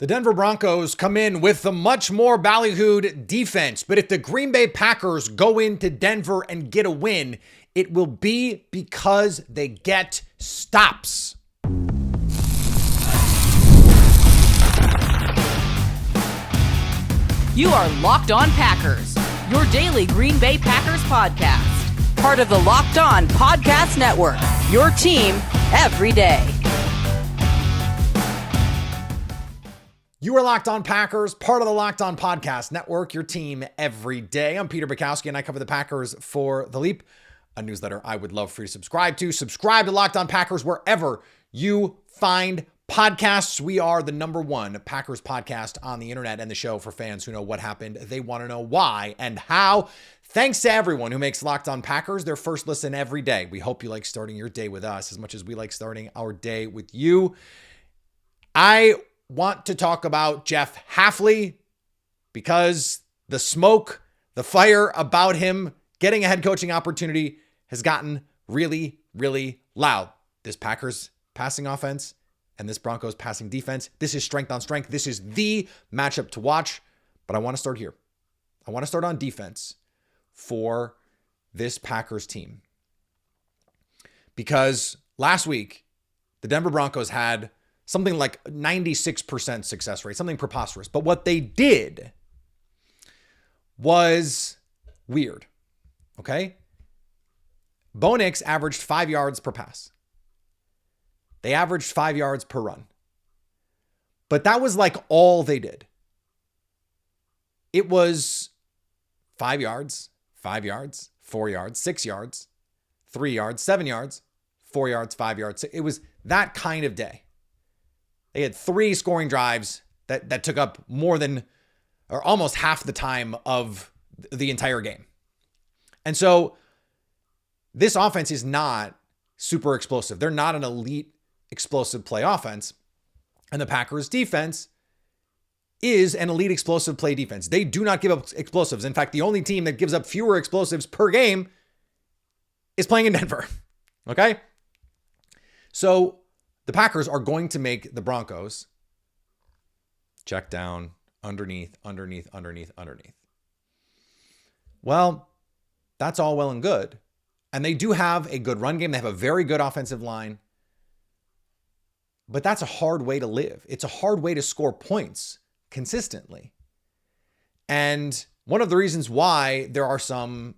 The Denver Broncos come in with a much more ballyhooed defense, but if the Green Bay Packers go into Denver and get a win, it will be because they get stops. You are Locked On Packers, your daily Green Bay Packers podcast. Part of the Locked On Podcast Network, your team every day. You are Locked On Packers, part of the Locked On Podcast Network, your team every day. I'm Peter Bukowski, and I cover the Packers for The Leap, a newsletter I would love for you to subscribe to. Subscribe to Locked On Packers wherever you find podcasts. We are the number one Packers podcast on the internet and the show for fans who know what happened. They want to know why and how. Thanks to everyone who makes Locked On Packers their first listen every day. We hope you like starting your day with us as much as we like starting our day with you. I want to talk about Jeff Hafley because the smoke, the fire about him getting a head coaching opportunity has gotten really, really loud. This Packers passing offense and this Broncos passing defense, this is strength on strength. This is the matchup to watch, but I want to start here. I want to start on defense for this Packers team because last week, the Denver Broncos had something like 96% success rate, something preposterous. But what they did was weird, okay? Bo Nix averaged 5 yards per pass. They averaged 5 yards per run. But that was like all they did. It was 5 yards, 5 yards, 4 yards, 6 yards, 3 yards, 7 yards, 4 yards, 5 yards. It was that kind of day. They had 3 scoring drives that took up more than or almost half the time of the entire game. And so this offense is not super explosive. They're not an elite explosive play offense. And the Packers defense is an elite explosive play defense. They do not give up explosives. In fact, the only team that gives up fewer explosives per game is playing in Denver. Okay? So the Packers are going to make the Broncos check down underneath. Well, that's all well and good. And they do have a good run game. They have a very good offensive line. But that's a hard way to live. It's a hard way to score points consistently. And one of the reasons why there are some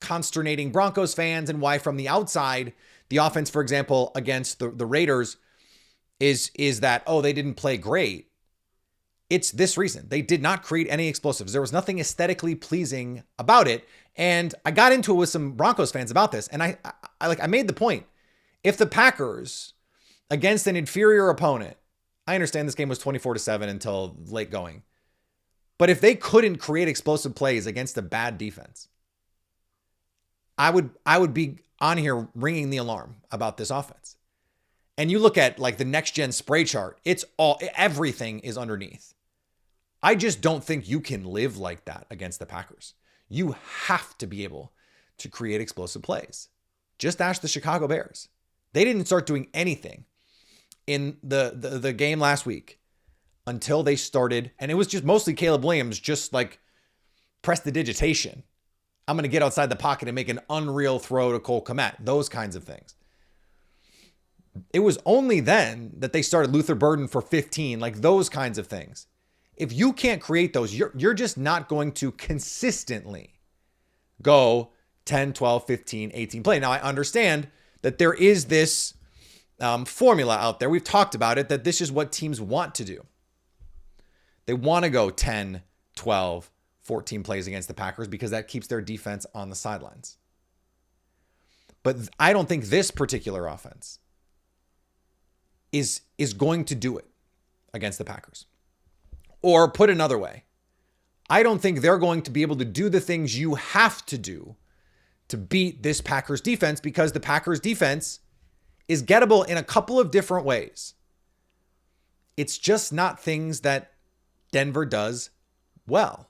consternating Broncos fans and why from the outside, the offense, for example, against the Raiders is that, oh, they didn't play great. It's this reason. They did not create any explosives. There was nothing aesthetically pleasing about it. And I got into it with some Broncos fans about this. And I made the point. If the Packers against an inferior opponent, I understand this game was 24-7 until late going. But if they couldn't create explosive plays against a bad defense, I would be on here ringing the alarm about this offense. And you look at like the next gen spray chart, everything is underneath. I just don't think you can live like that against the Packers. You have to be able to create explosive plays. Just ask the Chicago Bears. They didn't start doing anything in the game last week until they started, and it was just mostly Caleb Williams, just like prestidigitation. I'm going to get outside the pocket and make an unreal throw to Cole Kmet. Those kinds of things. It was only then that they started Luther Burden for 15, like those kinds of things. If you can't create those, you're just not going to consistently go 10, 12, 15, 18 play. Now, I understand that there is this formula out there. We've talked about it, that this is what teams want to do. They want to go 10, 12, 14 plays against the Packers because that keeps their defense on the sidelines. But I don't think this particular offense is going to do it against the Packers. Or put another way, I don't think they're going to be able to do the things you have to do to beat this Packers defense because the Packers defense is gettable in a couple of different ways. It's just not things that Denver does well.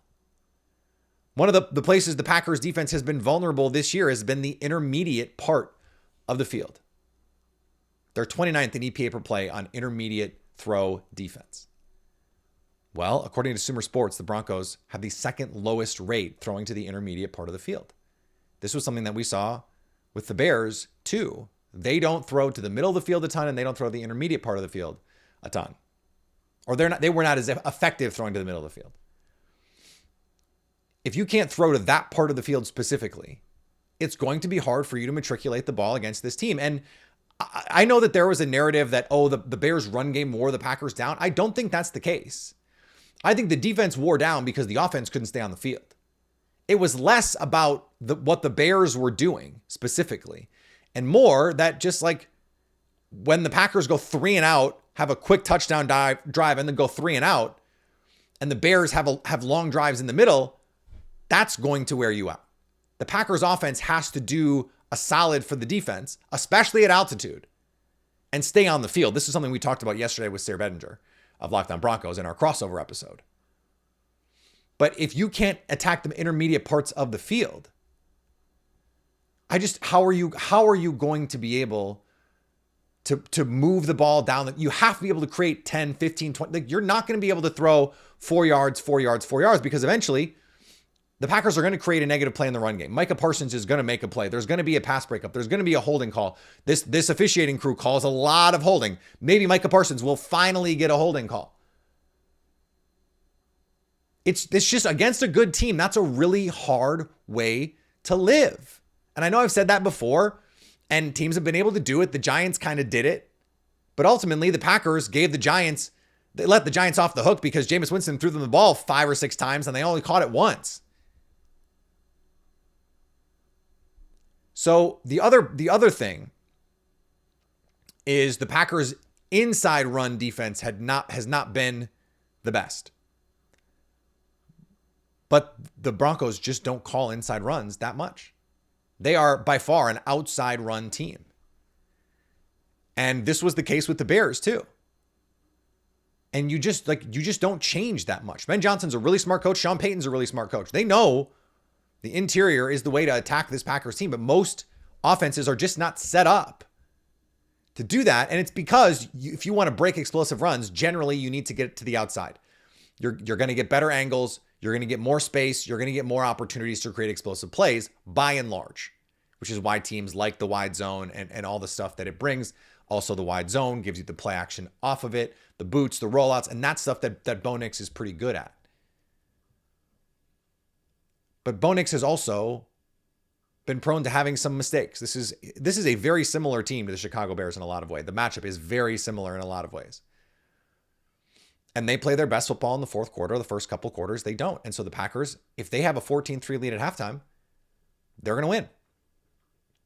One of the places the Packers defense has been vulnerable this year has been the intermediate part of the field. They're 29th in EPA per play on intermediate throw defense. Well, according to Sumer Sports, the Broncos have the second lowest rate throwing to the intermediate part of the field. This was something that we saw with the Bears too. They don't throw to the middle of the field a ton, and they don't throw the intermediate part of the field a ton. Or they were not as effective throwing to the middle of the field. If you can't throw to that part of the field specifically, it's going to be hard for you to matriculate the ball against this team. And I know that there was a narrative that, the Bears' run game wore the Packers down. I don't think that's the case. I think the defense wore down because the offense couldn't stay on the field. It was less about what the Bears were doing specifically, and more that just like when the Packers go 3 and out, have a quick touchdown drive, and then go 3 and out, and the Bears have long drives in the middle, that's going to wear you out. The Packers offense has to do a solid for the defense, especially at altitude, and stay on the field. This is something we talked about yesterday with Sarah Bedinger of Locked On Broncos in our crossover episode. But if you can't attack the intermediate parts of the field, how are you going to be able to move the ball down? You have to be able to create 10, 15, 20. Like, you're not going to be able to throw 4 yards, because eventually the Packers are going to create a negative play in the run game. Micah Parsons is going to make a play. There's going to be a pass breakup. There's going to be a holding call. This officiating crew calls a lot of holding. Maybe Micah Parsons will finally get a holding call. It's just against a good team. That's a really hard way to live. And I know I've said that before, and teams have been able to do it. The Giants kind of did it. But ultimately, the Packers let the Giants off the hook because Jameis Winston threw them the ball 5 or 6 times, and they only caught it once. So the other thing is the Packers' inside run defense has not been the best. But the Broncos just don't call inside runs that much. They are by far an outside run team. And this was the case with the Bears too. And you just don't change that much. Ben Johnson's a really smart coach. Sean Payton's a really smart coach. They know the interior is the way to attack this Packers team, but most offenses are just not set up to do that. And it's because if you want to break explosive runs, generally you need to get to the outside. You're going to get better angles. You're going to get more space. You're going to get more opportunities to create explosive plays by and large, which is why teams like the wide zone and all the stuff that it brings. Also, the wide zone gives you the play action off of it, the boots, the rollouts, and that's stuff that Bo Nix is pretty good at. But Bo Nix has also been prone to having some mistakes. This is a very similar team to the Chicago Bears in a lot of ways. The matchup is very similar in a lot of ways. And they play their best football in the fourth quarter. The first couple quarters, they don't. And so the Packers, if they have a 14-3 lead at halftime, they're going to win.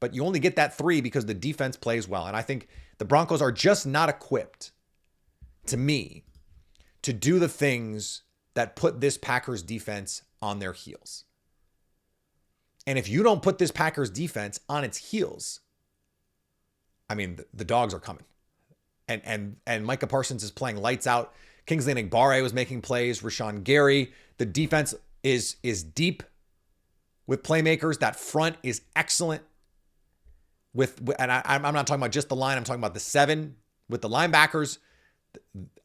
But you only get that 3 because the defense plays well. And I think the Broncos are just not equipped, to me, to do the things that put this Packers defense on their heels. And if you don't put this Packers defense on its heels, I mean, the dogs are coming. And Micah Parsons is playing lights out. Kingsley Enagbare was making plays. Rashawn Gary. The defense is deep with playmakers. That front is excellent. And I'm not talking about just the line. I'm talking about the 7 with the linebackers.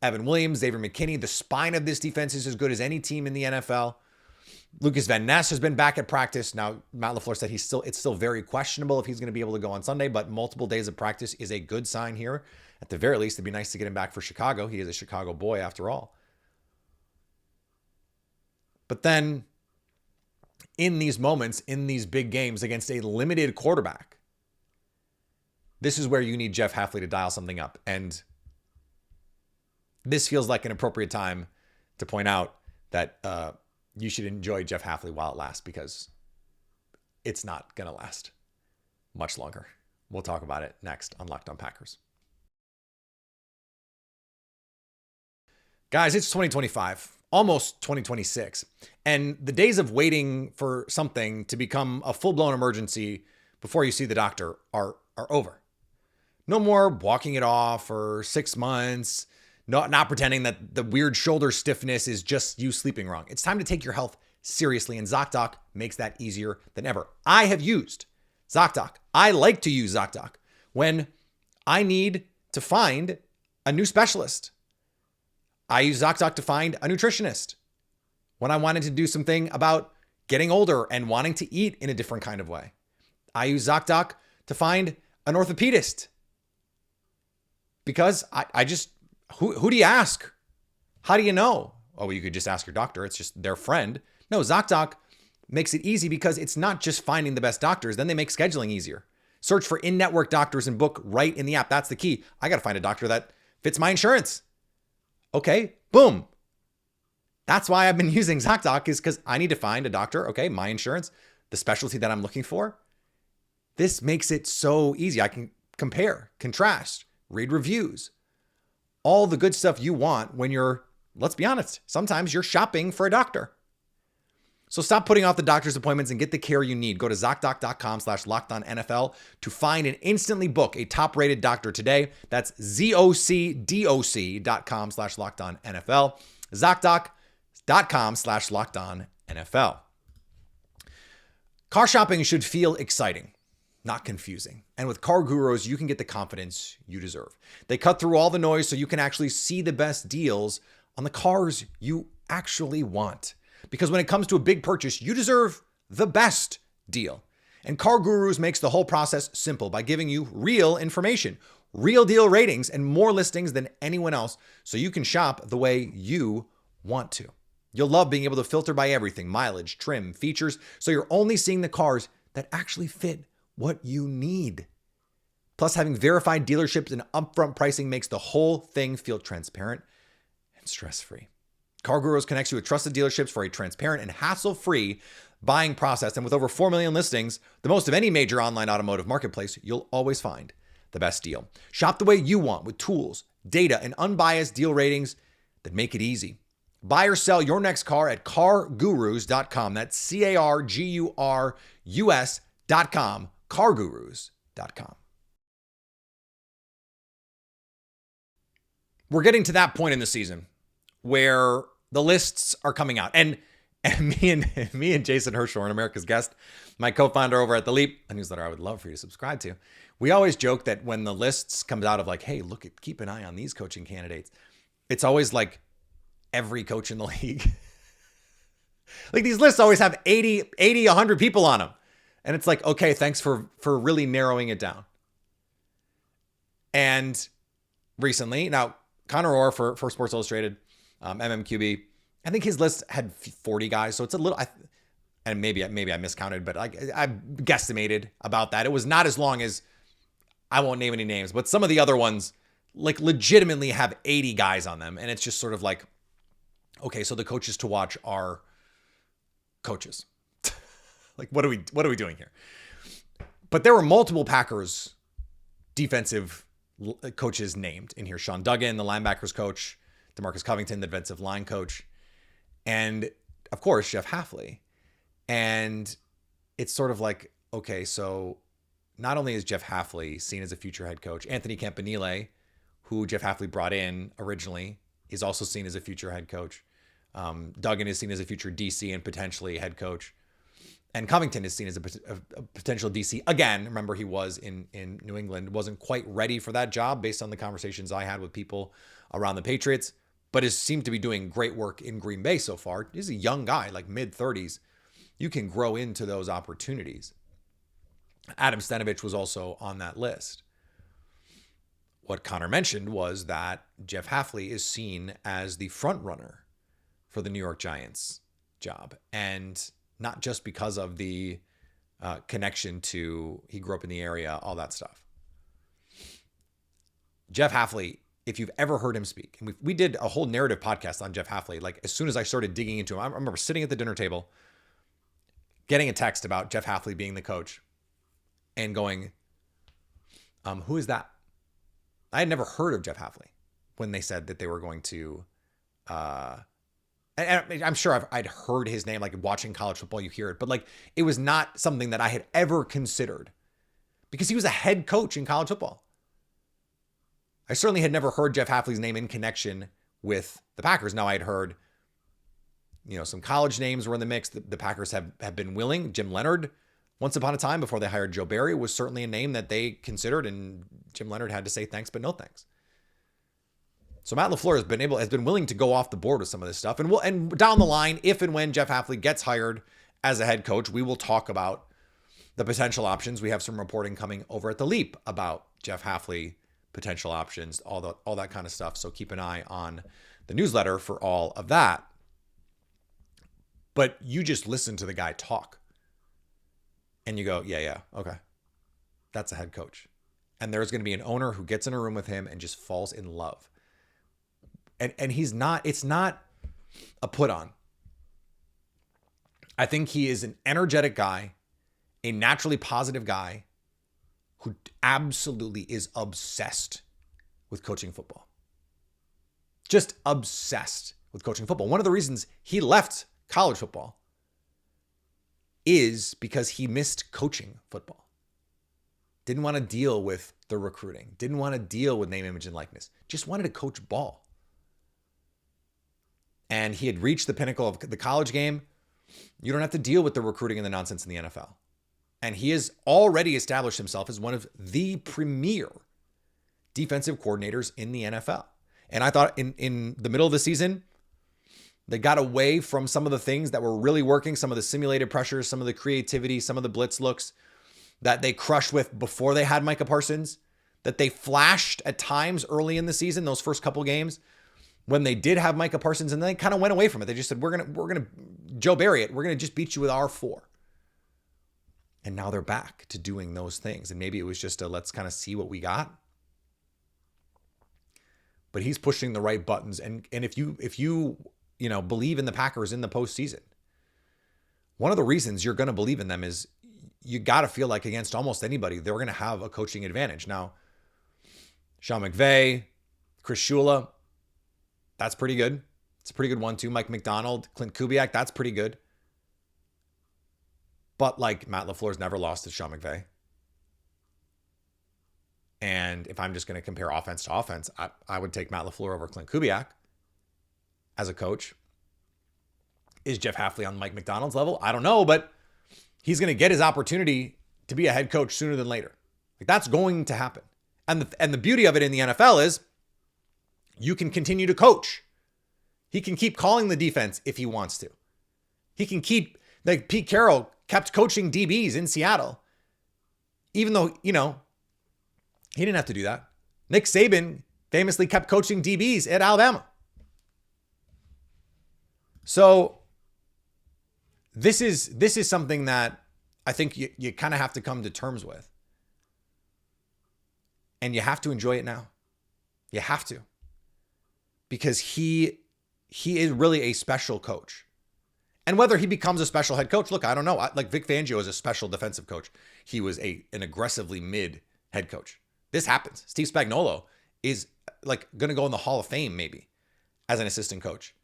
Evan Williams, Xavier McKinney. The spine of this defense is as good as any team in the NFL. Lucas Van Ness has been back at practice. Now, Matt LaFleur said it's still very questionable if he's going to be able to go on Sunday, but multiple days of practice is a good sign here. At the very least, it'd be nice to get him back for Chicago. He is a Chicago boy after all. But then in these moments, in these big games against a limited quarterback, this is where you need Jeff Hafley to dial something up. And this feels like an appropriate time to point out that you should enjoy Jeff Hafley while it lasts, because it's not going to last much longer. We'll talk about it next on Locked On Packers. Guys, it's 2025, almost 2026, and the days of waiting for something to become a full-blown emergency before you see the doctor are over. No more walking it off for 6 months, not pretending that the weird shoulder stiffness is just you sleeping wrong. It's time to take your health seriously, and ZocDoc makes that easier than ever. I have used ZocDoc. I like to use ZocDoc when I need to find a new specialist. I use ZocDoc to find a nutritionist when I wanted to do something about getting older and wanting to eat in a different kind of way. I use ZocDoc to find an orthopedist because I just, who do you ask? How do you know? Oh, well, you could just ask your doctor. It's just their friend. No, ZocDoc makes it easy because it's not just finding the best doctors. Then they make scheduling easier. Search for in-network doctors and book right in the app. That's the key. I got to find a doctor that fits my insurance. Okay, boom. That's why I've been using ZocDoc, is because I need to find a doctor. Okay, my insurance, the specialty that I'm looking for. This makes it so easy. I can compare, contrast, read reviews, all the good stuff you want when you're, let's be honest, sometimes you're shopping for a doctor. So stop putting off the doctor's appointments and get the care you need. Go to ZocDoc.com/LockedOnNFL to find and instantly book a top-rated doctor today. That's ZocDoc.com/LockedOnNFL. ZocDoc.com/LockedOnNFL. Car shopping should feel exciting, not confusing. And with Car Gurus, you can get the confidence you deserve. They cut through all the noise so you can actually see the best deals on the cars you actually want. Because when it comes to a big purchase, you deserve the best deal. And Car Gurus makes the whole process simple by giving you real information, real deal ratings, and more listings than anyone else, so you can shop the way you want to. You'll love being able to filter by everything: mileage, trim, features, so you're only seeing the cars that actually fit what you need. Plus, having verified dealerships and upfront pricing makes the whole thing feel transparent and stress-free. Car Gurus connects you with trusted dealerships for a transparent and hassle-free buying process. And with over 4 million listings, the most of any major online automotive marketplace, you'll always find the best deal. Shop the way you want with tools, data, and unbiased deal ratings that make it easy. Buy or sell your next car at cargurus.com. That's CARGURUS.com. cargurus.com. We're getting to that point in the season where the lists are coming out. And me and Jason Hirschhorn, America's Guest, my co-founder over at The Leap, a newsletter I would love for you to subscribe to, we always joke that when the lists comes out of like, hey, keep an eye on these coaching candidates, it's always like every coach in the league. Like these lists always have 80, 100 people on them. And it's like, okay, thanks for really narrowing it down. And recently, now Connor Orr for Sports Illustrated, MMQB, I think his list had 40 guys. So it's a little, and maybe I miscounted, but I guesstimated about that. It was not as long as, I won't name any names, but some of the other ones like legitimately have 80 guys on them. And it's just sort of like, okay, so the coaches to watch are coaches. Like, what are we doing here? But there were multiple Packers defensive coaches named in here. Sean Duggan, the linebackers coach, DeMarcus Covington, the defensive line coach, and of course, Jeff Hafley. And it's sort of like, okay, so not only is Jeff Hafley seen as a future head coach, Anthony Campanile, who Jeff Hafley brought in originally, is also seen as a future head coach. Duggan is seen as a future DC and potentially head coach. And Covington is seen as a potential DC. Again, remember he was in New England, wasn't quite ready for that job based on the conversations I had with people around the Patriots, but has seemed to be doing great work in Green Bay so far. He's a young guy, like mid-30s. You can grow into those opportunities. Adam Stenavich was also on that list. What Connor mentioned was that Jeff Hafley is seen as the front runner for the New York Giants job. And not just because of the connection to, he grew up in the area, all that stuff. Jeff Hafley, if you've ever heard him speak, and we did a whole narrative podcast on Jeff Hafley, like as soon as I started digging into him, I remember sitting at the dinner table, getting a text about Jeff Hafley being the coach and going, who is that? I had never heard of Jeff Hafley when they said that they were going to, and I'm sure I'd heard his name, like watching college football, you hear it, but like it was not something that I had ever considered because he was a head coach in college football. I certainly had never heard Jeff Hafley's name in connection with the Packers. Now I had heard, some college names were in the mix. The Packers have been willing. Jim Leonard, once upon a time before they hired Joe Barry, was certainly a name that they considered, and Jim Leonard had to say thanks, but no thanks. So Matt LaFleur has been willing to go off the board with some of this stuff. And down the line, if and when Jeff Hafley gets hired as a head coach, we will talk about the potential options. We have some reporting coming over at The Leap about Jeff Hafley, potential options, all that kind of stuff. So keep an eye on the newsletter for all of that. But you just listen to the guy talk and you go, yeah, okay. That's a head coach. And there's going to be an owner who gets in a room with him and just falls in love. And it's not a put on. I think he is an energetic guy, a naturally positive guy who absolutely is obsessed with coaching football. Just obsessed with coaching football. One of the reasons he left college football is because he missed coaching football. Didn't want to deal with the recruiting. Didn't want to deal with name, image, and likeness. Just wanted to coach ball. And he had reached the pinnacle of the college game. You don't have to deal with the recruiting and the nonsense in the NFL. And he has already established himself as one of the premier defensive coordinators in the NFL. And I thought in the middle of the season, they got away from some of the things that were really working, some of the simulated pressures, some of the creativity, some of the blitz looks that they crushed with before they had Micah Parsons, that they flashed at times early in the season, those first couple games, when they did have Micah Parsons, and then they kind of went away from it. They just said, we're gonna Joe Barry it. We're gonna just beat you with R4. And now they're back to doing those things. And maybe it was just let's kind of see what we got. But he's pushing the right buttons. And if you believe in the Packers in the postseason, one of the reasons you're going to believe in them is you got to feel like against almost anybody, they're going to have a coaching advantage. Now, Sean McVay, Chris Shula, that's pretty good. It's a pretty good one too. Mike McDonald, Clint Kubiak, that's pretty good. But like Matt LaFleur's never lost to Sean McVay. And if I'm just going to compare offense to offense, I would take Matt LaFleur over Clint Kubiak as a coach. Is Jeff Hafley on Mike McDonald's level? I don't know, but he's going to get his opportunity to be a head coach sooner than later. Like that's going to happen. And the beauty of it in the NFL is you can continue to coach. He can keep calling the defense if he wants to. He can keep, like Pete Carroll kept coaching DBs in Seattle, even though, he didn't have to do that. Nick Saban famously kept coaching DBs at Alabama. So this is something that I think you kind of have to come to terms with. And you have to enjoy it now. You have to. Because he is really a special coach. And whether he becomes a special head coach, look, I don't know. Like Vic Fangio is a special defensive coach. He was an aggressively mid head coach. This happens. Steve Spagnuolo is like going to go in the Hall of Fame maybe as an assistant coach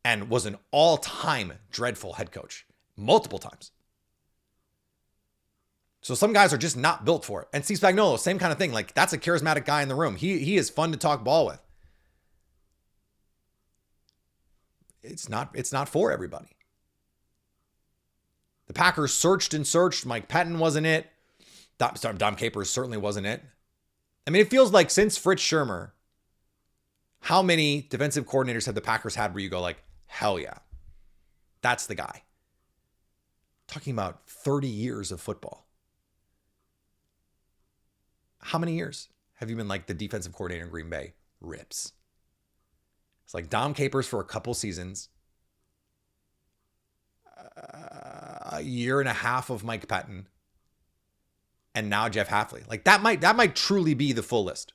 and was an all-time dreadful head coach multiple times. So some guys are just not built for it. And Steve Spagnuolo, same kind of thing. Like that's a charismatic guy in the room. He is fun to talk ball with. It's not for everybody. The Packers searched and searched. Mike Pettin wasn't it. Dom Capers certainly wasn't it. I mean, it feels like since Fritz Shurmur, how many defensive coordinators have the Packers had where you go like, hell yeah, that's the guy. Talking about 30 years of football. How many years have you been like the defensive coordinator in Green Bay? Rips. It's like Dom Capers for a couple seasons. A year and a half of Mike Pettin. And now Jeff Hafley. Like that might truly be the full list.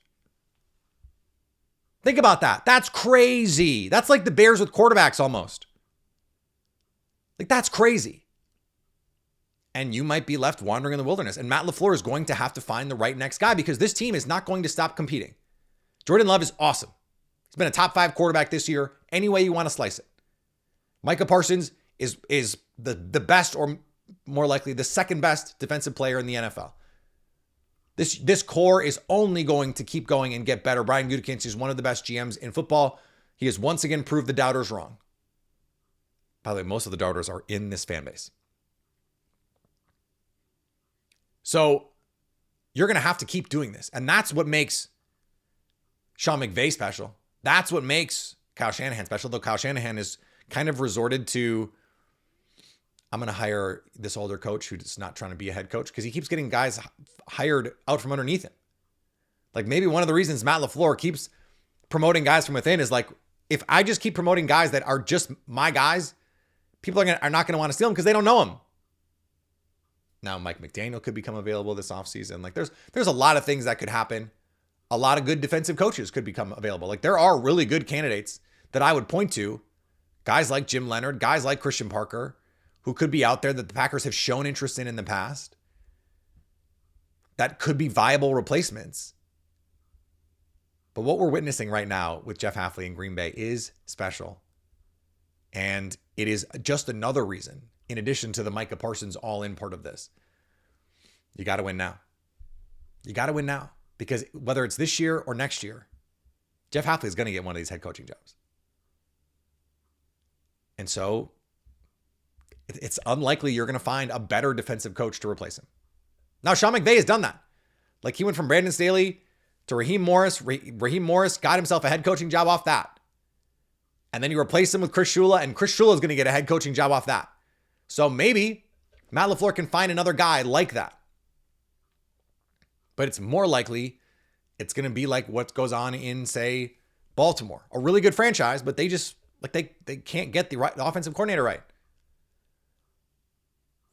Think about that. That's crazy. That's like the Bears with quarterbacks almost. Like that's crazy. And you might be left wandering in the wilderness. And Matt LaFleur is going to have to find the right next guy because this team is not going to stop competing. Jordan Love is awesome. He's been a top 5 quarterback this year, any way you want to slice it. Micah Parsons is the best, or more likely the second best defensive player in the NFL. This core is only going to keep going and get better. Brian Gutekunst is one of the best GMs in football. He has once again proved the doubters wrong. By the way, most of the doubters are in this fan base. So you're going to have to keep doing this. And that's what makes Sean McVay special. That's what makes Kyle Shanahan special, though Kyle Shanahan is kind of resorted to, I'm going to hire this older coach who's not trying to be a head coach, because he keeps getting guys hired out from underneath him. Like, maybe one of the reasons Matt LaFleur keeps promoting guys from within is like, if I just keep promoting guys that are just my guys, people are not going to want to steal them because they don't know them. Now, Mike McDaniel could become available this offseason. Like, there's a lot of things that could happen. A lot of good defensive coaches could become available. Like, there are really good candidates that I would point to. Guys like Jim Leonard, guys like Christian Parker, who could be out there that the Packers have shown interest in the past, that could be viable replacements. But what we're witnessing right now with Jeff Hafley in Green Bay is special. And it is just another reason, in addition to the Micah Parsons all-in part of this. You got to win now. You got to win now. Because whether it's this year or next year, Jeff Hafley is going to get one of these head coaching jobs. And so it's unlikely you're going to find a better defensive coach to replace him. Now, Sean McVay has done that. Like, he went from Brandon Staley to Raheem Morris. Raheem Morris got himself a head coaching job off that. And then you replace him with Chris Shula, and Chris Shula is going to get a head coaching job off that. So maybe Matt LaFleur can find another guy like that. But it's more likely it's going to be like what goes on in, say, Baltimore. A really good franchise, but they just, like, they can't get the offensive coordinator right.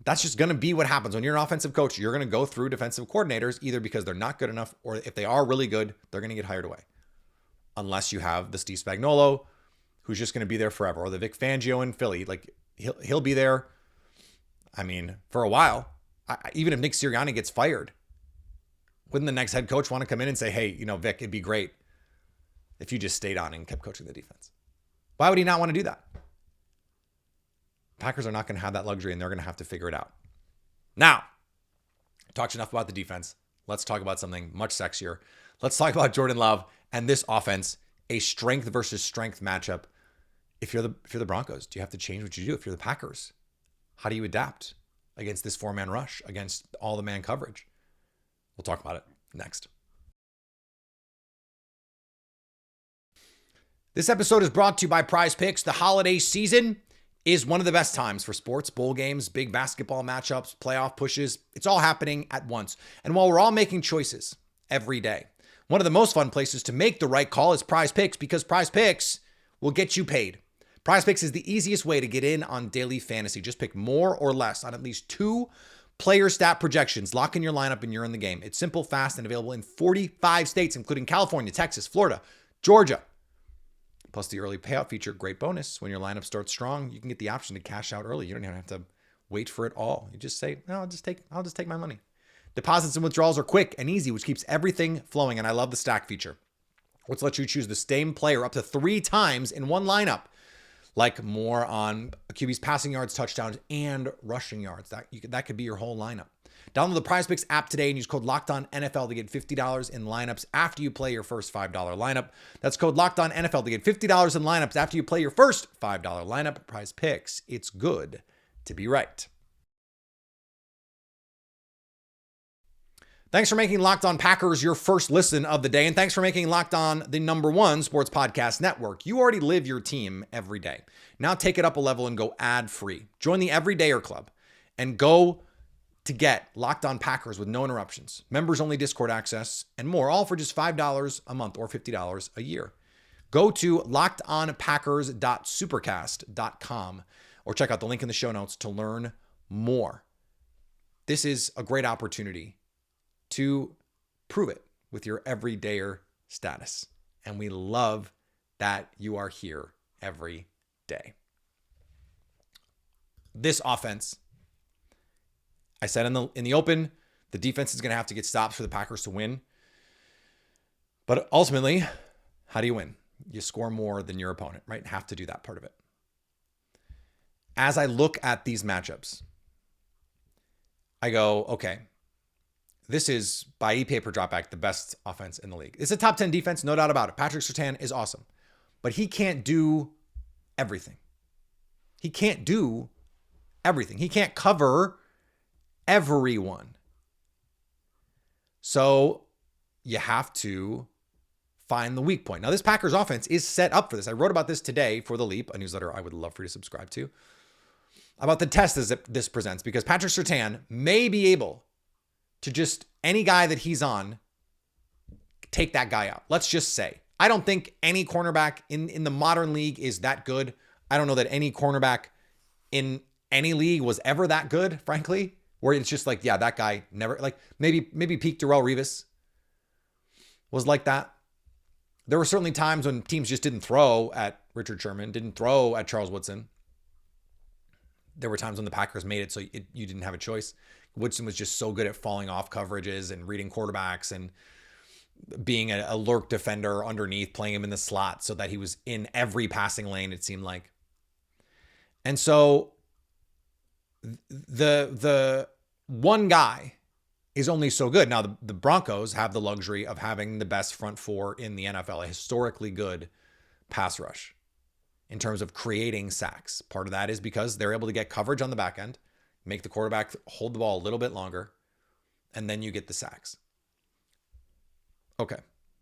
That's just going to be what happens. When you're an offensive coach, you're going to go through defensive coordinators, either because they're not good enough, or if they are really good, they're going to get hired away. Unless you have the Steve Spagnuolo, who's just going to be there forever, or the Vic Fangio in Philly. Like, he'll be there, I mean, for a while. Even if Nick Sirianni gets fired, wouldn't the next head coach want to come in and say, hey, Vic, it'd be great if you just stayed on and kept coaching the defense? Why would he not want to do that? Packers are not going to have that luxury, and they're going to have to figure it out. Now, talked enough about the defense. Let's talk about something much sexier. Let's talk about Jordan Love and this offense, a strength versus strength matchup. If you're the Broncos, do you have to change what you do? If you're the Packers, how do you adapt against this 4-man rush, against all the man coverage? We'll talk about it next. This episode is brought to you by Prize Picks. The holiday season is one of the best times for sports, bowl games, big basketball matchups, playoff pushes. It's all happening at once. And while we're all making choices every day, one of the most fun places to make the right call is Prize Picks, because Prize Picks will get you paid. Prize Picks is the easiest way to get in on daily fantasy. Just pick more or less on at least 2 player stat projections. Lock in your lineup and you're in the game. It's simple, fast, and available in 45 states, including California, Texas, Florida, Georgia. Plus the early payout feature, great bonus. When your lineup starts strong, you can get the option to cash out early. You don't even have to wait for it all. You just say, no, I'll just take my money. Deposits and withdrawals are quick and easy, which keeps everything flowing. And I love the stack feature, which lets you choose the same player up to 3 times in one lineup, like more on a QB's passing yards, touchdowns, and rushing yards. That could be your whole lineup. Download the PrizePicks app today and use code LOCKEDONNFL to get $50 in lineups after you play your first $5 lineup. That's code LOCKEDONNFL to get $50 in lineups after you play your first $5 lineup. PrizePicks, it's good to be right. Thanks for making Locked On Packers your first listen of the day, and thanks for making Locked On the #1 sports podcast network. You already live your team every day. Now take it up a level and go ad-free. Join the Everydayer Club and go to get Locked On Packers with no interruptions, members-only Discord access, and more, all for just $5 a month or $50 a year. Go to lockedonpackers.supercast.com or check out the link in the show notes to learn more. This is a great opportunity to prove it with your Everydayer status. And we love that you are here every day. This offense, I said in the open, the defense is going to have to get stops for the Packers to win. But ultimately, how do you win? You score more than your opponent, right? Have to do that part of it. As I look at these matchups, I go, okay, this is, by EPA per dropback, the best offense in the league. It's a top 10 defense, no doubt about it. Patrick Surtain is awesome, but he can't do everything. He can't do everything. He can't cover everyone. So you have to find the weak point. Now, this Packers offense is set up for this. I wrote about this today for The Leap, a newsletter I would love for you to subscribe to, about the test that this presents, because Patrick Surtain may be able to just, any guy that he's on, take that guy out. Let's just say. I don't think any cornerback in the modern league is that good. I don't know that any cornerback in any league was ever that good, frankly, where it's just like, yeah, that guy never, like maybe peak Darrelle Revis was like that. There were certainly times when teams just didn't throw at Richard Sherman, didn't throw at Charles Woodson. There were times when the Packers made it so you didn't have a choice. Woodson was just so good at falling off coverages and reading quarterbacks and being a lurk defender underneath, playing him in the slot so that he was in every passing lane, it seemed like. And so the one guy is only so good. Now, the Broncos have the luxury of having the best front four in the NFL, a historically good pass rush in terms of creating sacks. Part of that is because they're able to get coverage on the back end, make the quarterback hold the ball a little bit longer, and then you get the sacks. Okay,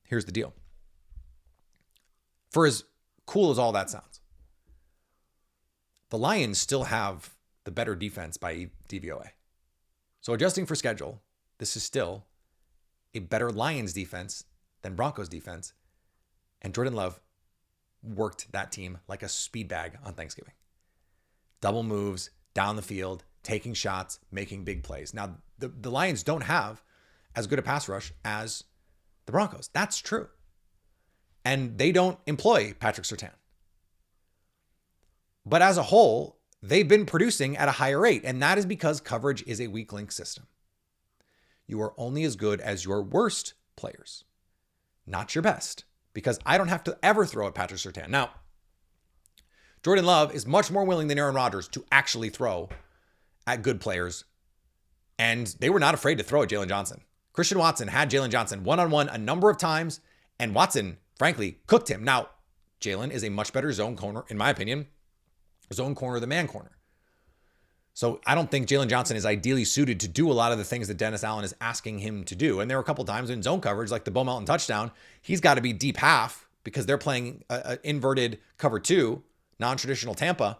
here's the deal. For as cool as all that sounds, the Lions still have the better defense by DVOA. So adjusting for schedule, this is still a better Lions defense than Broncos defense. And Jordan Love worked that team like a speed bag on Thanksgiving. Double moves, down the field, taking shots, making big plays. Now, the Lions don't have as good a pass rush as the Broncos. That's true. And they don't employ Patrick Surtain. But as a whole, they've been producing at a higher rate, and that is because coverage is a weak link system. You are only as good as your worst players, not your best, because I don't have to ever throw at Patrick Surtain. Now, Jordan Love is much more willing than Aaron Rodgers to actually throw at good players, and they were not afraid to throw at Jalen Johnson. Christian Watson had Jalen Johnson one-on-one a number of times, and Watson, frankly, cooked him. Now, Jalen is a much better zone corner, in my opinion, zone corner than man corner. So I don't think Jalen Johnson is ideally suited to do a lot of the things that Dennis Allen is asking him to do. And there were a couple times in zone coverage, like the Bo Melton touchdown, he's got to be deep half because they're playing an inverted cover two, non-traditional Tampa,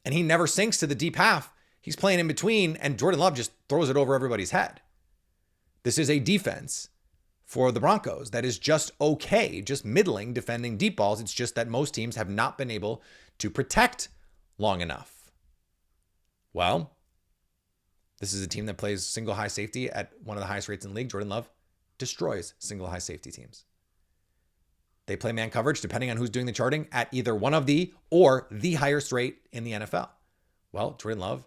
and he never sinks to the deep half. He's playing in between, and Jordan Love just throws it over everybody's head. This is a defense for the Broncos that is just okay, just middling defending deep balls. It's just that most teams have not been able to protect long enough. Well, this is a team that plays single high safety at one of the highest rates in the league. Jordan Love destroys single high safety teams. They play man coverage, depending on who's doing the charting, at either one of the or the highest rate in the NFL. Well, Jordan Love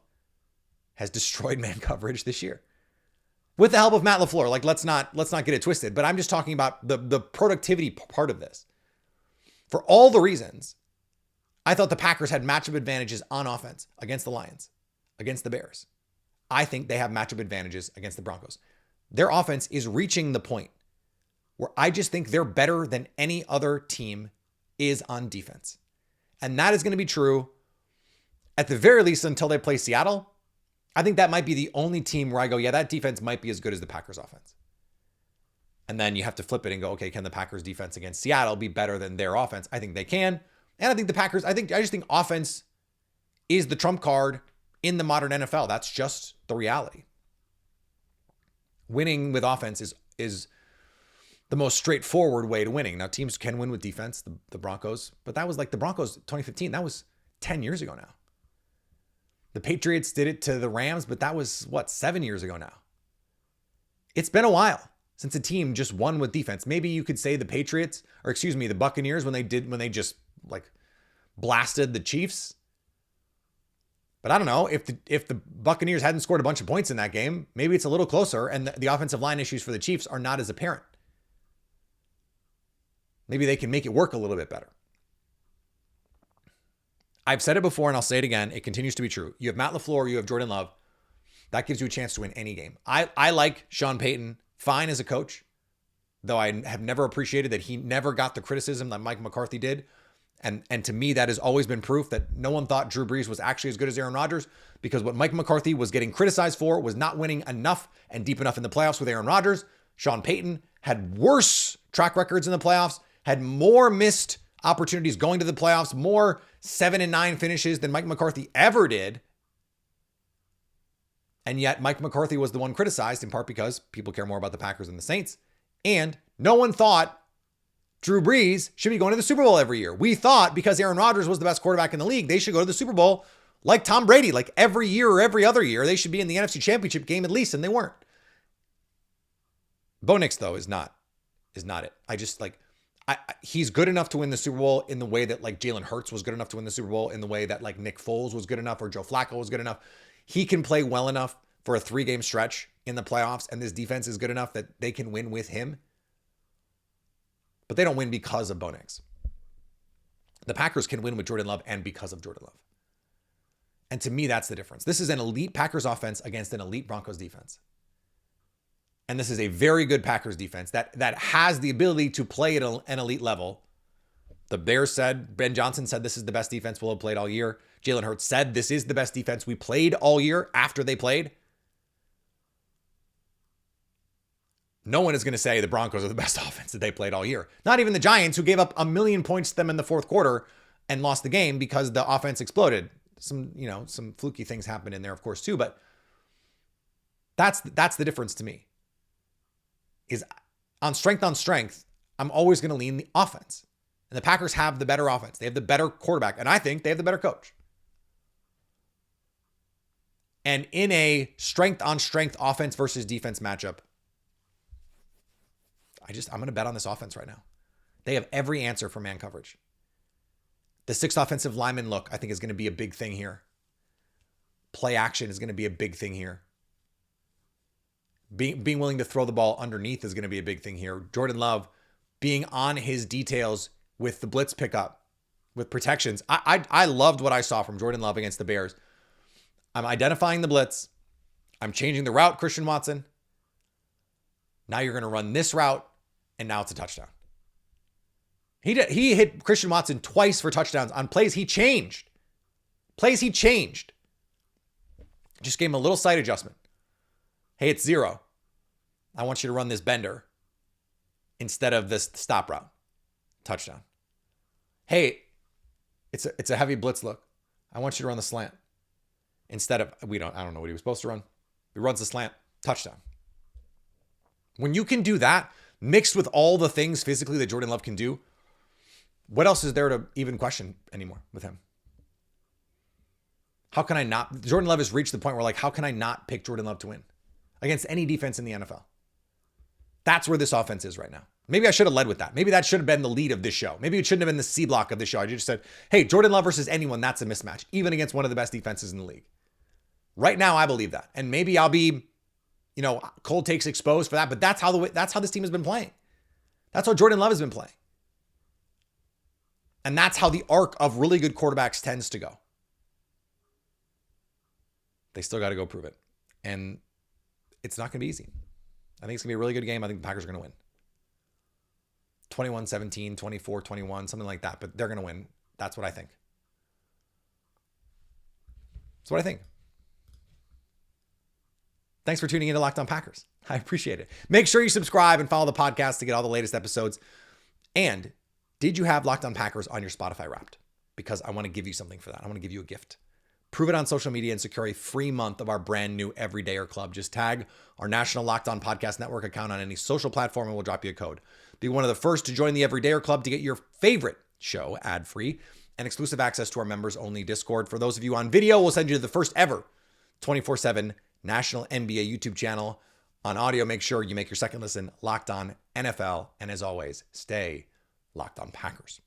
has destroyed man coverage this year with the help of Matt LaFleur. Like, let's not get it twisted, but I'm just talking about the productivity part of this. For all the reasons, I thought the Packers had matchup advantages on offense against the Lions, against the Bears. I think they have matchup advantages against the Broncos. Their offense is reaching the point where I just think they're better than any other team is on defense. And that is going to be true at the very least until they play Seattle. I think that might be the only team where I go, yeah, that defense might be as good as the Packers offense. And then you have to flip it and go, okay, can the Packers defense against Seattle be better than their offense? I think they can. And I think the Packers, I just think offense is the trump card in the modern NFL. That's just the reality. Winning with offense is the most straightforward way to winning. Now, teams can win with defense, the Broncos, but that was like the Broncos 2015. That was 10 years ago now. The Patriots did it to the Rams, but that was, 7 years ago now. It's been a while since a team just won with defense. Maybe you could say the Buccaneers when they just like blasted the Chiefs. But I don't know, if the Buccaneers hadn't scored a bunch of points in that game, maybe it's a little closer and the offensive line issues for the Chiefs are not as apparent. Maybe they can make it work a little bit better. I've said it before and I'll say it again. It continues to be true. You have Matt LaFleur, you have Jordan Love. That gives you a chance to win any game. I like Sean Payton fine as a coach, though I have never appreciated that he never got the criticism that Mike McCarthy did. And to me, that has always been proof that no one thought Drew Brees was actually as good as Aaron Rodgers, because what Mike McCarthy was getting criticized for was not winning enough and deep enough in the playoffs with Aaron Rodgers. Sean Payton had worse track records in the playoffs, had more missed opportunities going to the playoffs, more 7-9 finishes than Mike McCarthy ever did. And yet Mike McCarthy was the one criticized, in part because people care more about the Packers than the Saints. And no one thought Drew Brees should be going to the Super Bowl every year. We thought because Aaron Rodgers was the best quarterback in the league, they should go to the Super Bowl like Tom Brady, like every year or every other year. They should be in the NFC Championship game at least, and they weren't. Bo Nix, though, is not it. He's good enough to win the Super Bowl in the way that like Jalen Hurts was good enough to win the Super Bowl, in the way that like Nick Foles was good enough or Joe Flacco was good enough. He can play well enough for a 3-game stretch in the playoffs, and this defense is good enough that they can win with him. But they don't win because of Bo Nix. The Packers can win with Jordan Love and because of Jordan Love. And to me, that's the difference. This is an elite Packers offense against an elite Broncos defense. And this is a very good Packers defense that has the ability to play at an elite level. The Bears said, Ben Johnson said, this is the best defense we'll have played all year. Jalen Hurts said, this is the best defense we played all year after they played. No one is going to say the Broncos are the best offense that they played all year. Not even the Giants, who gave up 1 million points to them in the fourth quarter and lost the game because the offense exploded. Some fluky things happened in there, of course, too. But that's the difference to me. Is on strength, I'm always going to lean the offense. And the Packers have the better offense. They have the better quarterback. And I think they have the better coach. And in a strength-on-strength offense versus defense matchup, I'm going to bet on this offense right now. They have every answer for man coverage. The 6 offensive lineman look, I think, is going to be a big thing here. Play action is going to be a big thing here. Being willing to throw the ball underneath is going to be a big thing here. Jordan Love being on his details with the blitz pickup, with protections. I loved what I saw from Jordan Love against the Bears. I'm identifying the blitz. I'm changing the route, Christian Watson. Now you're going to run this route, and now it's a touchdown. He hit Christian Watson twice for touchdowns on plays he changed. Just gave him a little sight adjustment. Hey, it's 0. I want you to run this bender instead of this stop route. Touchdown. Hey, it's a heavy blitz look. I want you to run the slant instead of, I don't know what he was supposed to run. He runs the slant. Touchdown. When you can do that, mixed with all the things physically that Jordan Love can do, what else is there to even question anymore with him? How can I not? Jordan Love has reached the point where, like, how can I not pick Jordan Love to win against any defense in the NFL? That's where this offense is right now. Maybe I should have led with that. Maybe that should have been the lead of this show. Maybe it shouldn't have been the C block of this show. I just said, hey, Jordan Love versus anyone, that's a mismatch, even against one of the best defenses in the league. Right now, I believe that. And maybe I'll be, cold takes exposed for that, but that's how this team has been playing. That's how Jordan Love has been playing. And that's how the arc of really good quarterbacks tends to go. They still got to go prove it. And it's not going to be easy. I think it's going to be a really good game. I think the Packers are going to win. 21-17, 24-21, something like that. But they're going to win. That's what I think. That's what I think. Thanks for tuning in to Locked On Packers. I appreciate it. Make sure you subscribe and follow the podcast to get all the latest episodes. And did you have Locked On Packers on your Spotify Wrapped? Because I want to give you something for that. I want to give you a gift. Prove it on social media and secure a free month of our brand new Everydayer Club. Just tag our national Locked On Podcast Network account on any social platform and we'll drop you a code. Be one of the first to join the Everydayer Club to get your favorite show ad-free and exclusive access to our members-only Discord. For those of you on video, we'll send you to the first ever 24/7 national NBA YouTube channel. On audio, make sure you make your second listen Locked On NFL. And as always, stay Locked On Packers.